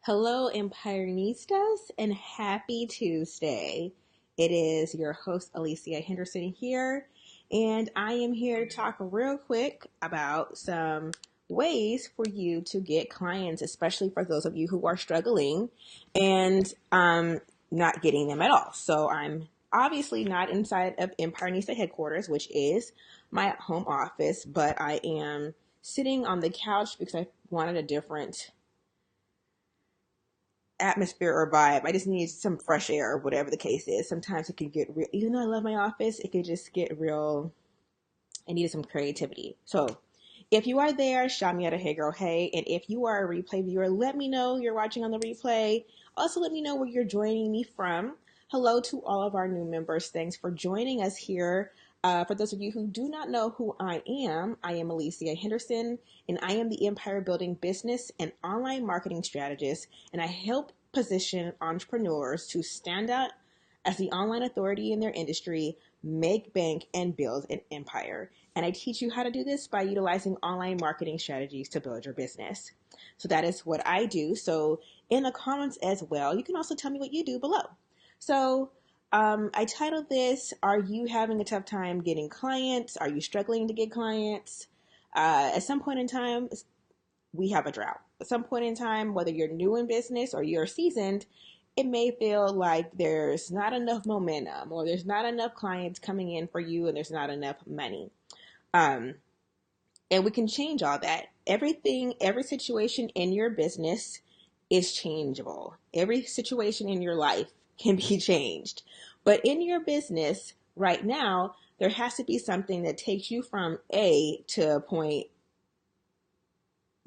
Hello, Empirenistas, and happy Tuesday. It is your host, Alicia Henderson, here, and I am here to talk real quick about some ways for you to get clients, especially for those of you who are struggling and not getting them at all. So, I'm obviously not inside of Empirenista headquarters, which is my home office, but I am sitting on the couch because I wanted a different atmosphere or vibe. I just need some fresh air or whatever the case is. Sometimes it can get real, even though I love my office, it could just get real. I needed some creativity. So if you are there, shout me out a hey girl, hey. And if you are a replay viewer, let me know you're watching on the replay. Also, let me know where you're joining me from. Hello to all of our new members. Thanks for joining us here. For those of you who do not know who I am Alicia Henderson, and I am the Empire Building Business and Online Marketing Strategist, and I help position entrepreneurs to stand out as the online authority in their industry, make bank, and build an empire. And I teach you how to do this by utilizing online marketing strategies to build your business. So that is what I do. So in the comments as well, you can also tell me what you do below. So I titled this, Are You Having a Tough Time Getting Clients? Are you struggling to get clients? At some point in time, we have a drought. At some point in time, whether you're new in business or you're seasoned, it may feel like there's not enough momentum or there's not enough clients coming in for you and there's not enough money. Um, and we can change all that. Everything, every situation in your business is changeable. Every situation in your life can be changed. But in your business right now, there has to be something that takes you from A to point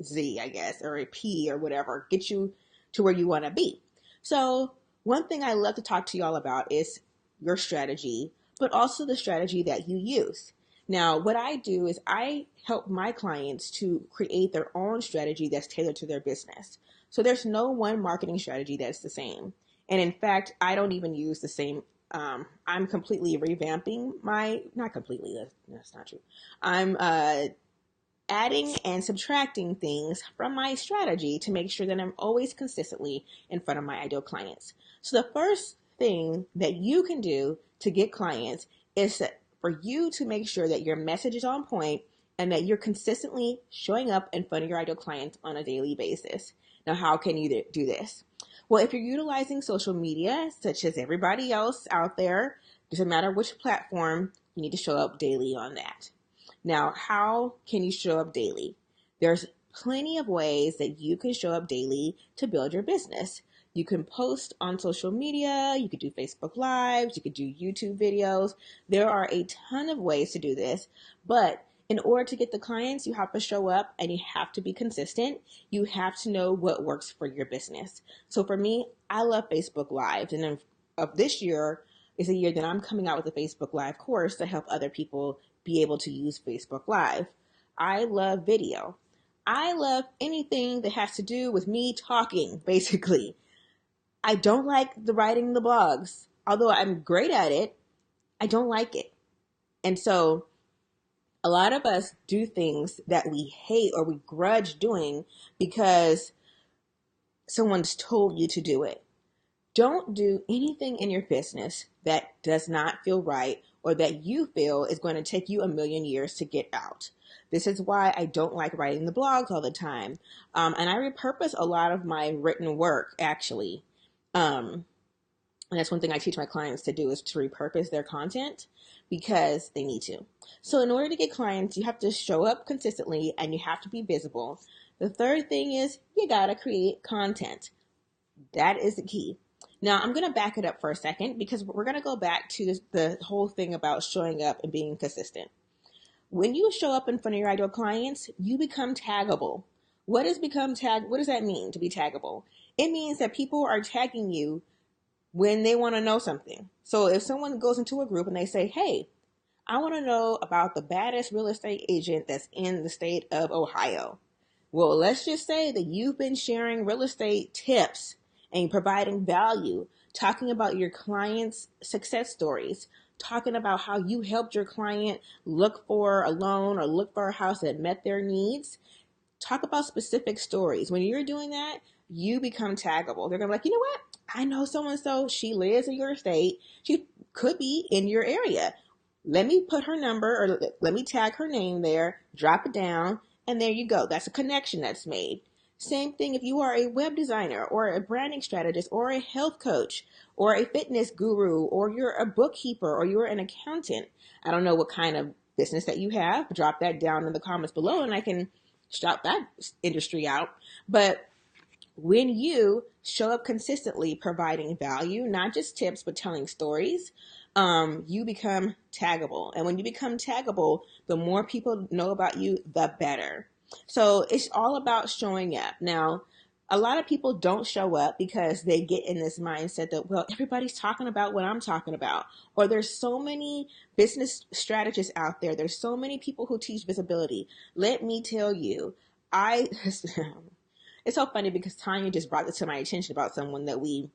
Z, I guess, or a P or whatever, get you to where you want to be. So, one thing I love to talk to y'all about is your strategy, but also the strategy that you use. Now, what I do is I help my clients to create their own strategy that's tailored to their business. So, there's no one marketing strategy that's the same. And in fact, I don't even use the same. I'm completely revamping not completely, that's not true. I'm adding and subtracting things from my strategy to make sure that I'm always consistently in front of my ideal clients. So the first thing that you can do to get clients is for you to make sure that your message is on point and that you're consistently showing up in front of your ideal clients on a daily basis. Now, how can you do this? Well, if you're utilizing social media, such as everybody else out there, doesn't matter which platform, you need to show up daily on that. Now, how can you show up daily? There's plenty of ways that you can show up daily to build your business. You can post on social media, you could do Facebook Lives, you could do YouTube videos. There are a ton of ways to do this, but in order to get the clients, you have to show up and you have to be consistent. You have to know what works for your business. So for me, I love Facebook Lives, and then of this year is a year that I'm coming out with a Facebook Live course to help other people be able to use Facebook Live. I love video. I love anything that has to do with me talking, basically. I don't like the writing the blogs. Although I'm great at it, I don't like it. And so a lot of us do things that we hate or we grudge doing because someone's told you to do it. Don't do anything in your business that does not feel right or that you feel is going to take you a million years to get out. This is why I don't like writing the blogs all the time. And I repurpose a lot of my written work, actually. And that's one thing I teach my clients to do is to repurpose their content because they need to. So in order to get clients, you have to show up consistently and you have to be visible. The third thing is you got to create content. That is the key. Now, I'm going to back it up for a second because we're going to go back to the whole thing about showing up and being consistent. When you show up in front of your ideal clients, you become taggable. What does that mean to be taggable? It means that people are tagging you when they want to know something. So if someone goes into a group and they say, "Hey, I want to know about the baddest real estate agent that's in the state of Ohio." Well, let's just say that you've been sharing real estate tips and providing value, talking about your clients' success stories, talking about how you helped your client look for a loan or look for a house that met their needs. Talk about specific stories. When you're doing that, you become taggable. They're gonna be like, you know what? I know so and so. She lives in your state. She could be in your area. Let me put her number or let me tag her name there, drop it down, and there you go. That's a connection that's made. Same thing if you are a web designer or a branding strategist or a health coach or a fitness guru or you're a bookkeeper or you're an accountant. I don't know what kind of business that you have. Drop that down in the comments below and I can shout that industry out. But when you show up consistently providing value, not just tips, but telling stories, you become taggable. And when you become taggable, the more people know about you, the better. So it's all about showing up. Now, a lot of people don't show up because they get in this mindset that, well, everybody's talking about what I'm talking about. Or there's so many business strategists out there. There's so many people who teach visibility. Let me tell you, I it's so funny because Tanya just brought this to my attention about someone that we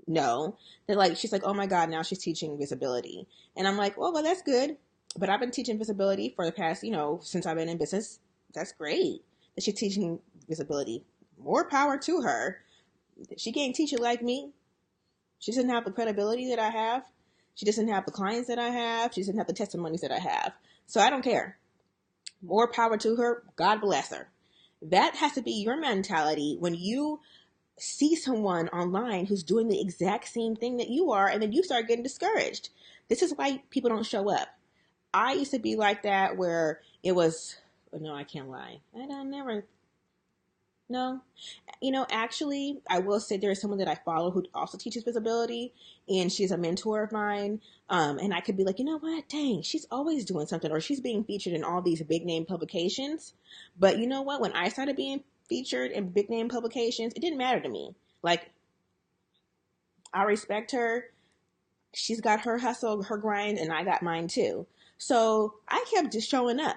know. That like she's like, oh my God, now she's teaching visibility. And I'm like, well, that's good. But I've been teaching visibility for the past, since I've been in business. That's great that she's teaching visibility. More power to her. She can't teach it like me. She doesn't have the credibility that I have. She doesn't have the clients that I have. She doesn't have the testimonies that I have. So I don't care. More power to her. God bless her. That has to be your mentality when you see someone online who's doing the exact same thing that you are, and then you start getting discouraged. This is why people don't show up. I used to be like that where it was, no, I can't lie. I don't never, no. Actually, I will say there is someone that I follow who also teaches visibility, and she's a mentor of mine. And I could be like, you know what? Dang, she's always doing something, or she's being featured in all these big name publications. But you know what? When I started being featured in big name publications, it didn't matter to me. Like, I respect her. She's got her hustle, her grind, and I got mine too. So I kept just showing up.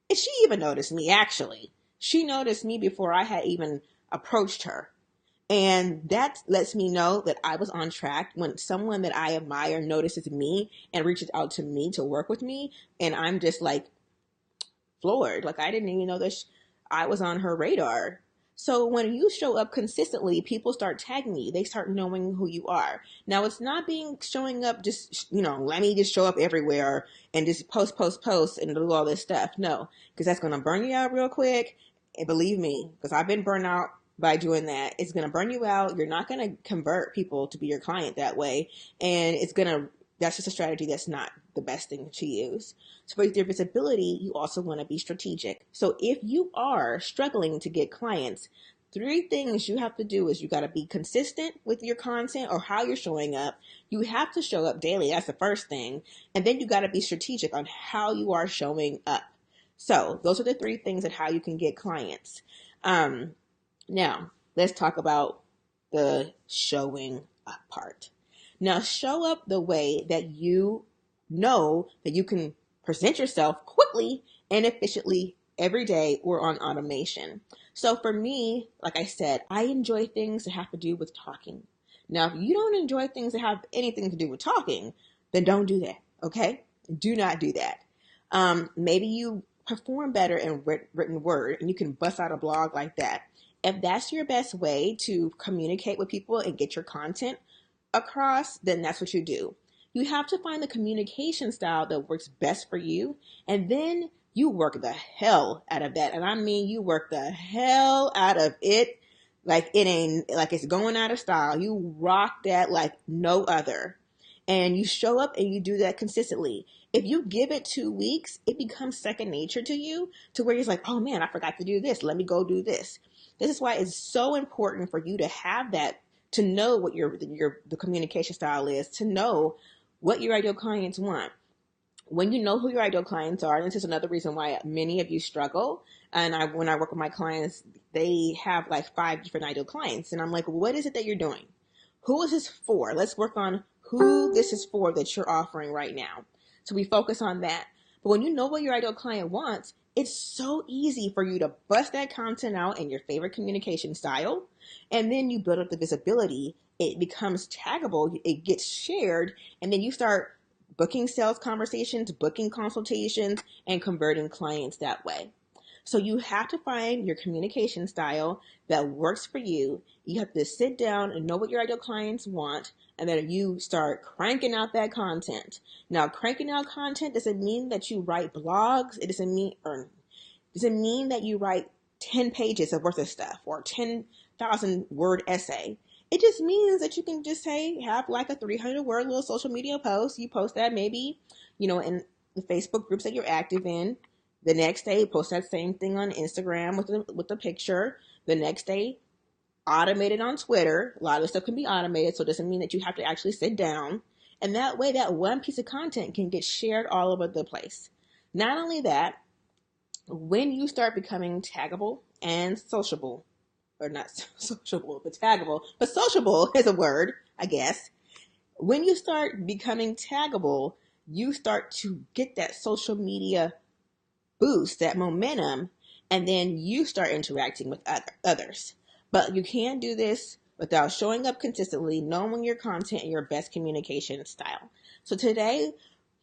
And she even noticed me, actually. She noticed me before I had even approached her. And that lets me know that I was on track when someone that I admire notices me and reaches out to me to work with me. And I'm just like floored. Like I didn't even know that I was on her radar. So when you show up consistently, people start tagging you. They start knowing who you are. Now it's not being showing up just, let me just show up everywhere and just post and do all this stuff. No, because that's going to burn you out real quick. And believe me, because I've been burned out by doing that. It's going to burn you out. You're not going to convert people to be your client that way. And that's just a strategy that's not the best thing to use. So with your visibility, you also want to be strategic. So if you are struggling to get clients, 3 things you have to do is you got to be consistent with your content or how you're showing up. You have to show up daily. That's the first thing. And then you got to be strategic on how you are showing up. So those are the 3 things of how you can get clients. Now, let's talk about the showing up part. Now, show up the way that you know that you can present yourself quickly and efficiently every day or on automation. So for me, like I said, I enjoy things that have to do with talking. Now, if you don't enjoy things that have anything to do with talking, then don't do that, okay? Do not do that. Maybe you perform better in written word and you can bust out a blog like that. If that's your best way to communicate with people and get your content across, then that's what you do. You have to find the communication style that works best for you, and then you work the hell out of that. And I mean, you work the hell out of it like it ain't like it's going out of style. You rock that like no other. And you show up and you do that consistently. If you give it 2 weeks, it becomes second nature to you to where you're like, oh man, I forgot to do this. Let me go do this. This is why it's so important for you to have that, to know what the communication style is, to know what your ideal clients want. When you know who your ideal clients are, and this is another reason why many of you struggle. And when I work with my clients, they have like 5 different ideal clients. And I'm like, what is it that you're doing? Who is this for? Let's work on who this is for that you're offering right now. So we focus on that. But when you know what your ideal client wants, it's so easy for you to bust that content out in your favorite communication style. And then you build up the visibility. It becomes taggable. It gets shared. And then you start booking sales conversations, booking consultations, and converting clients that way. So you have to find your communication style that works for you. You have to sit down and know what your ideal clients want, and then you start cranking out that content. Now, cranking out content doesn't mean that you write blogs. It doesn't mean that you write 10 pages of worth of stuff or 10,000 word essay. It just means that you can just say, have like a 300 word little social media post. You post that maybe, in the Facebook groups that you're active in. The next day, post that same thing on Instagram with the picture. The next day, automate it on Twitter. A lot of stuff can be automated, so it doesn't mean that you have to actually sit down. And that way, that one piece of content can get shared all over the place. Not only that, when you start becoming taggable and sociable, or not sociable, but taggable, but sociable is a word, I guess. When you start becoming taggable, you start to get that social media boost, that momentum, and then you start interacting with others. But you can't do this without showing up consistently, knowing your content and your best communication style. So today,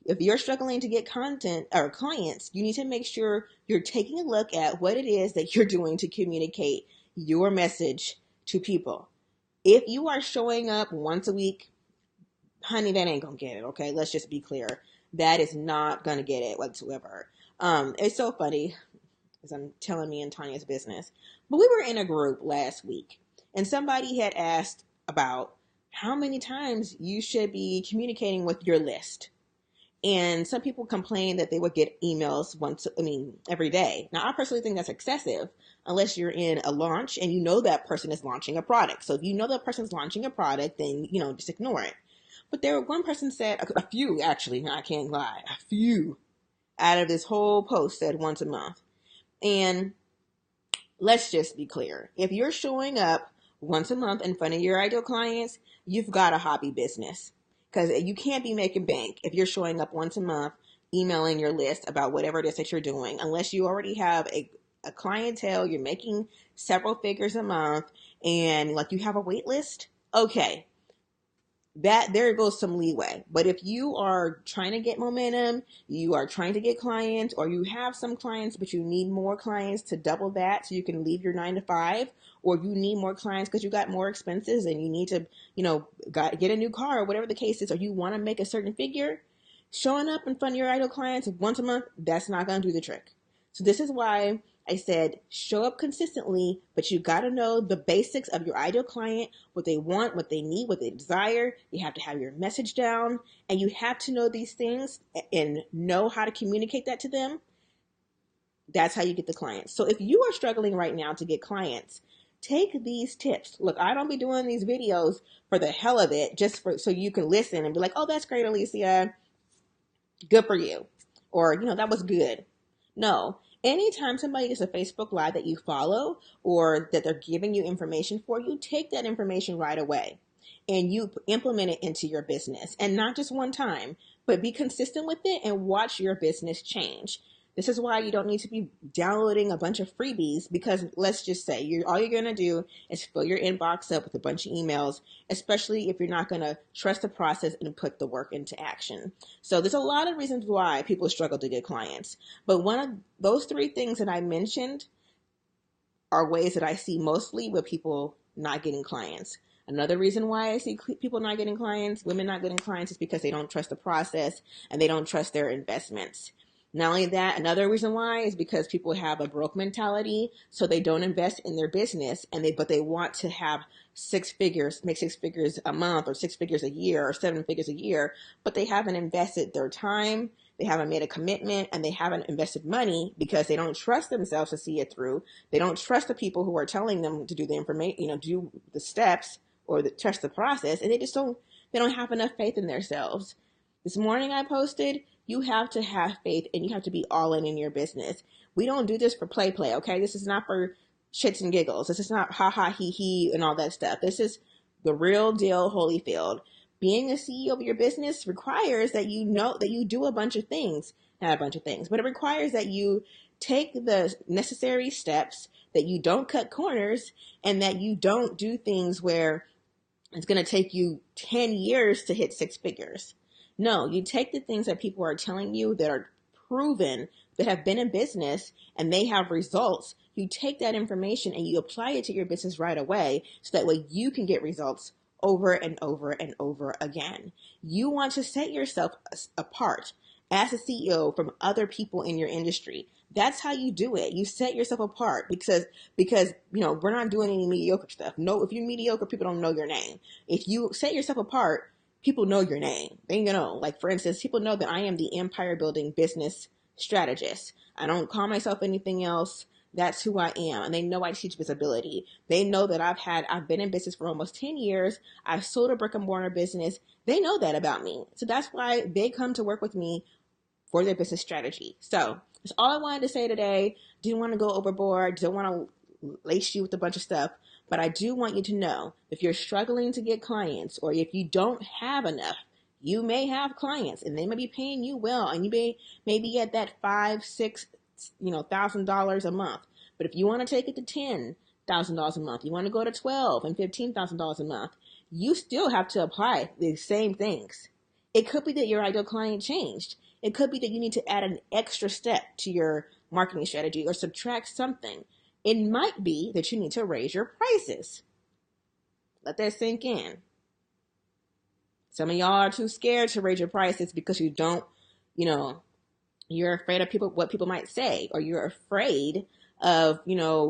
if you're struggling to get content or clients, you need to make sure you're taking a look at what it is that you're doing to communicate your message to people. If you are showing up once a week, honey, that ain't gonna get it. Okay, let's just be clear. That is not gonna get it whatsoever. It's so funny as I'm telling me and Tanya's business, but we were in a group last week, and somebody had asked about how many times you should be communicating with your list. And some people complain that they would get emails every day. Now, I personally think that's excessive unless you're in a launch and you know that person is launching a product. So if you know that person's launching a product, then, just ignore it. But one person said, a few actually, I can't lie, a few out of this whole post said once a month. And let's just be clear. If you're showing up once a month in front of your ideal clients, you've got a hobby business. Because you can't be making bank if you're showing up once a month, emailing your list about whatever it is that you're doing, unless you already have a clientele, you're making several figures a month, and like you have a wait list. Okay, there goes some leeway. But if you are trying to get momentum, you are trying to get clients, or you have some clients, but you need more clients to double that so you can leave your 9 to 5, or you need more clients because you got more expenses and you need to, get a new car or whatever the case is, or you want to make a certain figure, showing up in front of your ideal clients once a month, that's not going to do the trick. So this is why I said show up consistently, but you got to know the basics of your ideal client, what they want, what they need, what they desire. You have to have your message down, and you have to know these things and know how to communicate that to them. That's how you get the clients. So if you are struggling right now to get clients, take these tips. Look, I don't be doing these videos for the hell of it, so you can listen and be like, oh, that's great, Alicia. Good for you. Or, that was good. No. Anytime somebody does a Facebook Live that you follow or that they're giving you information for, you take that information right away and you implement it into your business. And not just one time, but be consistent with it and watch your business change. This is why you don't need to be downloading a bunch of freebies, because let's just say all you're going to do is fill your inbox up with a bunch of emails, especially if you're not going to trust the process and put the work into action. So there's a lot of reasons why people struggle to get clients. But one of those 3 things that I mentioned are ways that I see mostly with people not getting clients. Another reason why I see people not getting clients, women not getting clients, is because they don't trust the process and they don't trust their investments. Not only that, another reason why is because people have a broke mentality, so they don't invest in their business, but they want to have 6 figures, make 6 figures a month or 6 figures a year or 7 figures a year, but they haven't invested their time, they haven't made a commitment, and they haven't invested money because they don't trust themselves to see it through. They don't trust the people who are telling them to do the information, do the steps or trust the process, and they don't have enough faith in themselves. This morning I posted, you have to have faith and you have to be all in your business. We don't do this for play, okay? This is not for shits and giggles. This is not ha ha he he and all that stuff. This is the real deal, Holyfield. Being a CEO of your business requires that you know that you do a bunch of things. Not a bunch of things, but it requires that you take the necessary steps, that you don't cut corners, and that you don't do things where it's going to take you 10 years to hit 6 figures. No, you take the things that people are telling you that are proven that have been in business and they have results, you take that information and you apply it to your business right away so that way you can get results over and over and over again. You want to set yourself apart as a CEO from other people in your industry. That's how you do it. You set yourself apart because we're not doing any mediocre stuff. No, if you're mediocre, people don't know your name. If you set yourself apart, people know your name. They like for instance, people know that I am the empire building business strategist. I don't call myself anything else. That's who I am. And they know I teach visibility. They know that I've been in business for almost 10 years. I've sold a brick and mortar business. They know that about me. So that's why they come to work with me for their business strategy. So that's all I wanted to say today. Didn't want to go overboard. Don't want to lace you with a bunch of stuff. But I do want you to know if you're struggling to get clients or if you don't have enough, you may have clients and they may be paying you well and you may be at that $5,000-$6,000 a month. But if you want to take it to $10,000 a month, you want to go to $12,000 and $15,000 a month, you still have to apply the same things. It could be that your ideal client changed. It could be that you need to add an extra step to your marketing strategy or subtract something. It might be that you need to raise your prices. Let that sink in. Some of y'all are too scared to raise your prices because you don't, you're afraid of what people might say, or you're afraid of,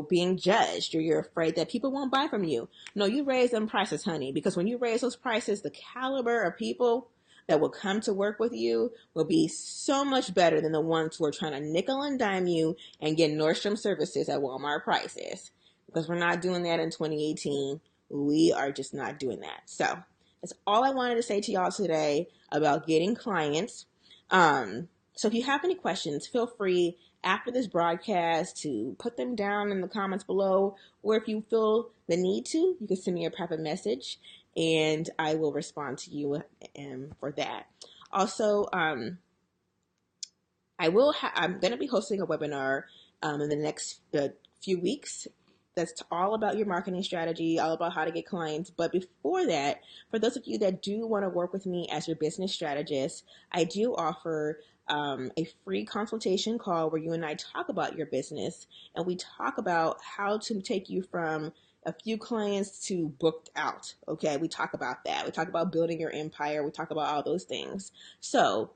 being judged, or you're afraid that people won't buy from you. No, you raise them prices, honey, because when you raise those prices, the caliber of people that will come to work with you will be so much better than the ones who are trying to nickel and dime you and get Nordstrom services at Walmart prices. Because we're not doing that in 2018. We are just not doing that. So that's all I wanted to say to y'all today about getting clients. So if you have any questions, feel free after this broadcast to put them down in the comments below, or if you feel the need to, you can send me a private message and I will respond to you for that. Also, I'm going to be hosting a webinar in the next few weeks. That's all about your marketing strategy, all about how to get clients. But before that, for those of you that do want to work with me as your business strategist, I do offer a free consultation call where you and I talk about your business and we talk about how to take you from a few clients to booked out. Okay, we talk about that. We talk about building your empire. We talk about all those things. So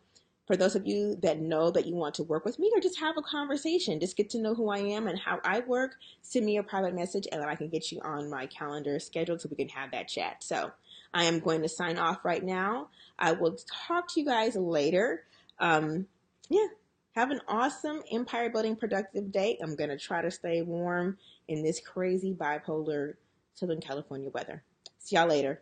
for those of you that know that you want to work with me or just have a conversation, just get to know who I am and how I work, send me a private message and then I can get you on my calendar scheduled so we can have that chat. So I am going to sign off right now. I will talk to you guys later. Have an awesome empire building productive day. I'm going to try to stay warm in this crazy bipolar Southern California weather. See y'all later.